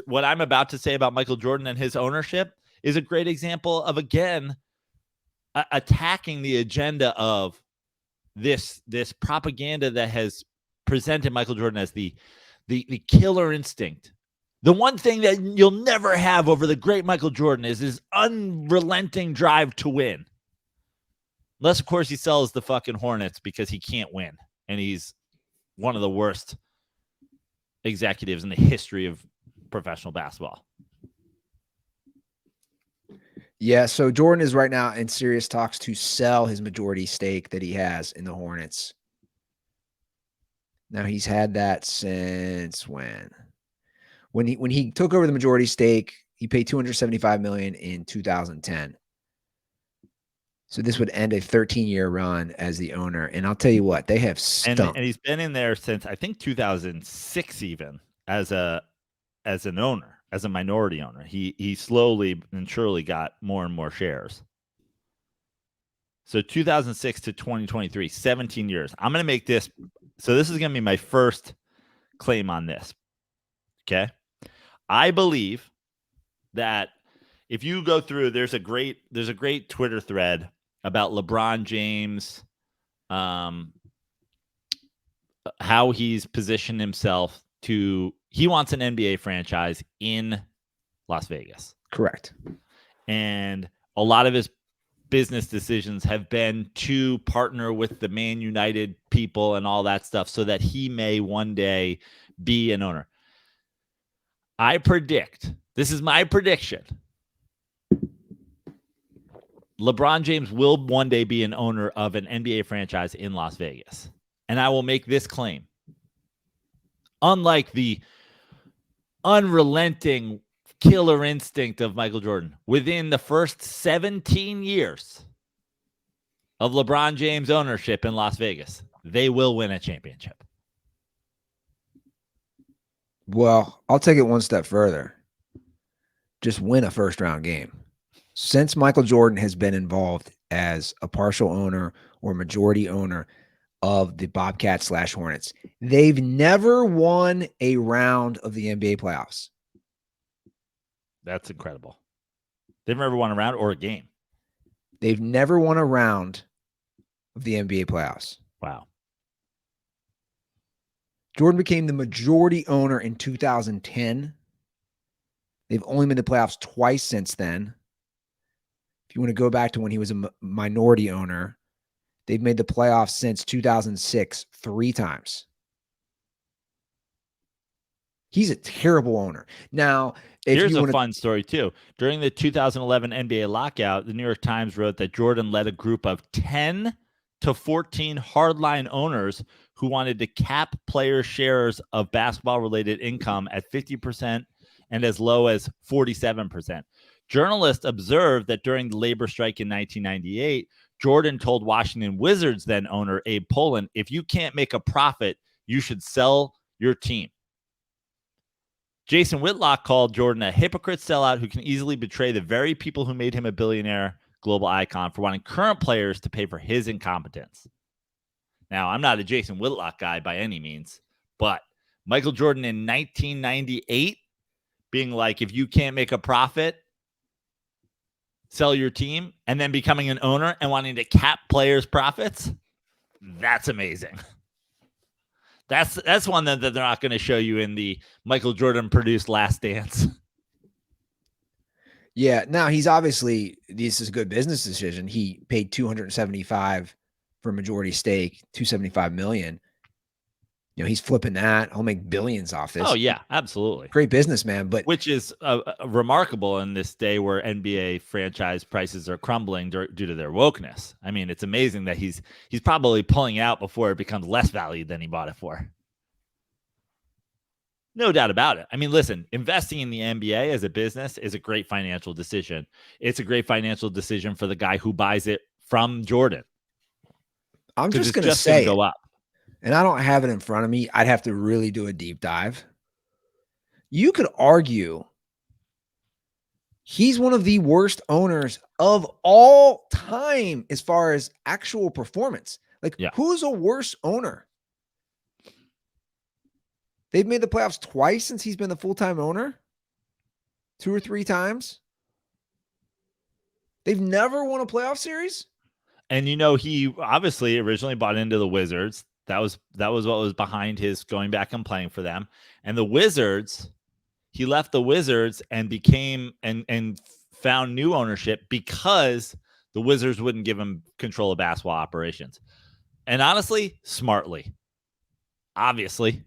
what I'm about to say about Michael Jordan and his ownership is a great example of, again, attacking the agenda of this propaganda that has presented Michael Jordan as the killer instinct. The one thing that you'll never have over the great Michael Jordan is his unrelenting drive to win. Unless, of course, he sells the fucking Hornets because he can't win. And he's one of the worst executives in the history of professional basketball. Yeah, so Jordan is right now in serious talks to sell his majority stake that he has in the Hornets. Now he's had that since when? When he took over the majority stake, he paid $275 million in 2010. So this would end a 13-year run as the owner. And I'll tell you what, they have stunk. And he's been in there since, I think, 2006 even as an owner, as a minority owner. He slowly and surely got more and more shares. So 2006 to 2023, 17 years. I'm going to make this. So this is going to be my first claim on this. Okay. I believe that if you go through, there's a great Twitter thread about LeBron James, how he's positioned himself he wants an NBA franchise in Las Vegas. Correct. And a lot of his business decisions have been to partner with the Man United people and all that stuff so that he may one day be an owner. I predict, this is my prediction, LeBron James will one day be an owner of an NBA franchise in Las Vegas. And I will make this claim. Unlike the unrelenting killer instinct of Michael Jordan, within the first 17 years of LeBron James ownership in Las Vegas, they will win a championship. Well, I'll take it one step further. Just win a first-round game. Since Michael Jordan has been involved as a partial owner or majority owner of the Bobcats / Hornets, they've never won a round of the NBA playoffs. That's incredible. They've never won a round or a game. They've never won a round of the NBA playoffs. Wow. Jordan became the majority owner in 2010. They've only been to the playoffs twice since then. If you want to go back to when he was a minority owner, they've made the playoffs since 2006 3 times. He's a terrible owner. Now, here's a fun story, too. During the 2011 NBA lockout, the New York Times wrote that Jordan led a group of 10 to 14 hardline owners who wanted to cap player shares of basketball-related income at 50% and as low as 47%. Journalists observed that during the labor strike in 1998, Jordan told Washington Wizards then owner Abe Pollin, if you can't make a profit, you should sell your team. Jason Whitlock called Jordan a hypocrite sellout who can easily betray the very people who made him a billionaire global icon for wanting current players to pay for his incompetence. Now, I'm not a Jason Whitlock guy by any means, but Michael Jordan in 1998 being like, if you can't make a profit, sell your team, and then becoming an owner and wanting to cap players' profits, that's amazing. That's one that they're not going to show you in the Michael Jordan produced Last Dance. Yeah, now he's obviously, this is a good business decision. He paid $275 for a majority stake, $275 million. You know, he's flipping that. I'll make billions off this. Oh, yeah, absolutely. Great businessman, but which is remarkable in this day where NBA franchise prices are crumbling due to their wokeness. I mean, it's amazing that he's probably pulling out before it becomes less value than he bought it for. No doubt about it. I mean, listen, investing in the NBA as a business is a great financial decision. It's a great financial decision for the guy who buys it from Jordan. I'm just going to say, go up. And I don't have it in front of me. I'd have to really do a deep dive. You could argue he's one of the worst owners of all time as far as actual performance. Like, who's a worse owner? They've made the playoffs twice since he's been the full-time owner. 2 or 3 times. They've never won a playoff series. And he obviously originally bought into the Wizards. That was what was behind his going back and playing for them. And the Wizards, he left the Wizards and became and found new ownership because the Wizards wouldn't give him control of basketball operations. And honestly, smartly. Obviously.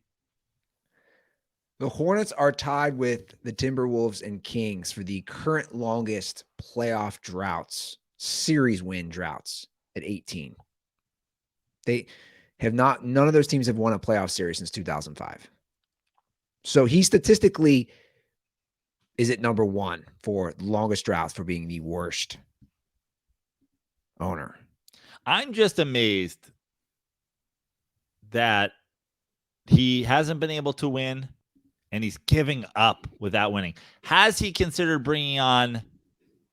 The Hornets are tied with the Timberwolves and Kings for the current longest playoff droughts, series win droughts at 18. They have not, none of those teams have won a playoff series since 2005. So he statistically is at number 1 for longest droughts for being the worst owner. I'm just amazed that he hasn't been able to win and he's giving up without winning. Has he considered bringing on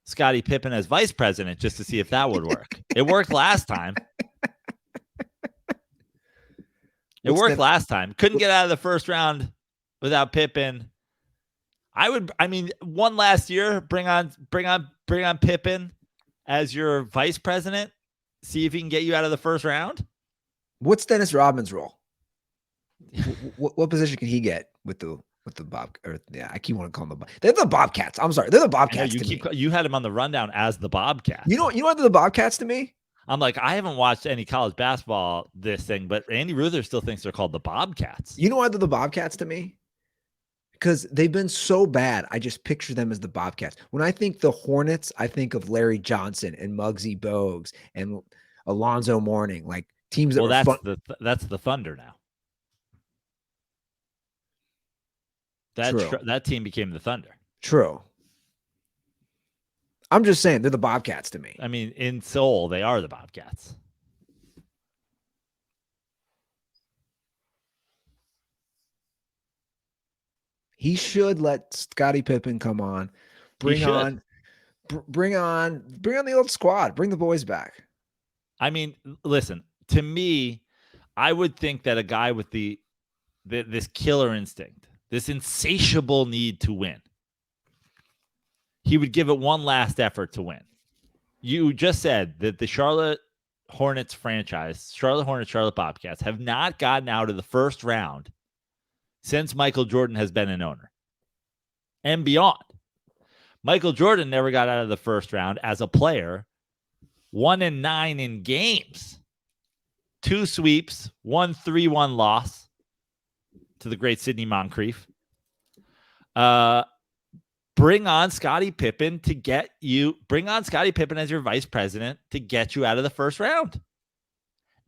Scottie Pippen as vice president just to see if that would work? It worked last time. Last time. Couldn't get out of the first round without Pippen. One last year, bring on Pippen as your vice president. See if he can get you out of the first round. What's Dennis Rodman's role? what position can he get with the Bob? Or yeah, I keep wanting to call them they're the Bobcats. I'm sorry, they're the Bobcats. You had him on the rundown as the Bobcats. You know what they're the Bobcats to me? I'm like, I haven't watched any college basketball this thing, but Andy Ruther still thinks they're called the Bobcats. You know why they're the Bobcats to me? Because they've been so bad. I just picture them as the Bobcats. When I think the Hornets, I think of Larry Johnson and Muggsy Bogues and Alonzo Mourning, like teams that that's the Thunder now. That team became the Thunder. True. I'm just saying they're the Bobcats to me. I mean, in soul, they are the Bobcats. He should let Scottie Pippen come on. Bring on the old squad. Bring the boys back. I mean, listen, to me, I would think that a guy with this killer instinct, this insatiable need to win, he would give it one last effort to win. You just said that the Charlotte Hornets franchise, Charlotte Bobcats, have not gotten out of the first round since Michael Jordan has been an owner and beyond. Michael Jordan never got out of the first round as a player. 1-9 in games, 2 sweeps, 1 3-1 loss to the great Sidney Moncrief. Bring on Scottie Pippen as your vice president to get you out of the first round.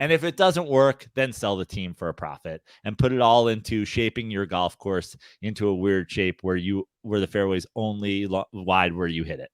And if it doesn't work, then sell the team for a profit and put it all into shaping your golf course into a weird shape where the fairway's only wide where you hit it.